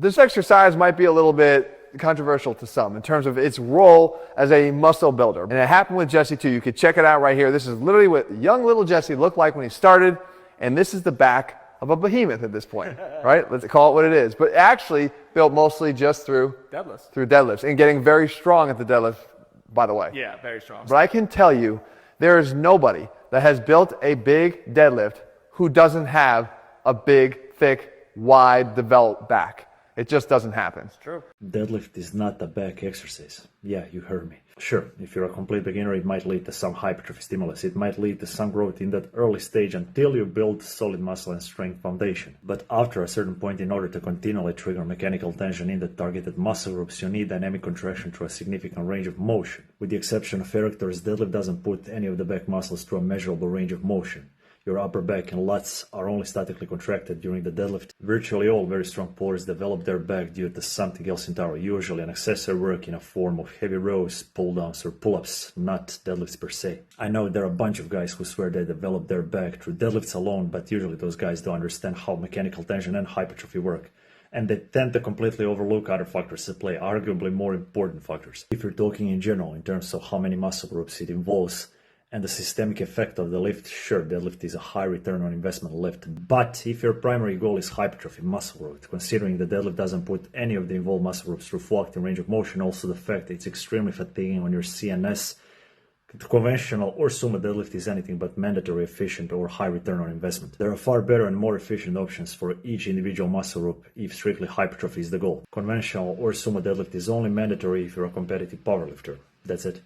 This exercise might be a little bit controversial to some in terms of its role as a muscle builder. And it happened with Jesse too. You could check it out right here. This is literally what young little Jesse looked like when he started. And this is the back of a behemoth at this point, right? Let's call it what it is. But actually built mostly just through deadlifts and getting very strong at the deadlift, by the way. Yeah, very strong. But I can tell you, there is nobody that has built a big deadlift who doesn't have a big, thick, wide, developed back. It just doesn't happen. It's true. Deadlift is not a back exercise. Yeah, you heard me. Sure, if you're a complete beginner, it might lead to some hypertrophy stimulus. It might lead to some growth in that early stage until you build solid muscle and strength foundation. But after a certain point, in order to continually trigger mechanical tension in the targeted muscle groups, you need dynamic contraction through a significant range of motion. With the exception of erectors, deadlift doesn't put any of the back muscles through a measurable range of motion. Your upper back and lats are only statically contracted during the deadlift. Virtually all very strong pullers develop their back due to something else entirely, usually an accessory work in a form of heavy rows, pull-downs, or pull-ups, not deadlifts per se. I know there are a bunch of guys who swear they develop their back through deadlifts alone, but usually those guys don't understand how mechanical tension and hypertrophy work. And they tend to completely overlook other factors that play, arguably more important factors. If you're talking in general, in terms of how many muscle groups it involves, and the systemic effect of the lift, sure, deadlift is a high return on investment lift. But if your primary goal is hypertrophy, muscle growth, considering the deadlift doesn't put any of the involved muscle groups through full active range of motion, also the fact that it's extremely fatiguing on your CNS, conventional or sumo deadlift is anything but mandatory, efficient, or high return on investment. There are far better and more efficient options for each individual muscle group if strictly hypertrophy is the goal. Conventional or sumo deadlift is only mandatory if you're a competitive powerlifter. That's it.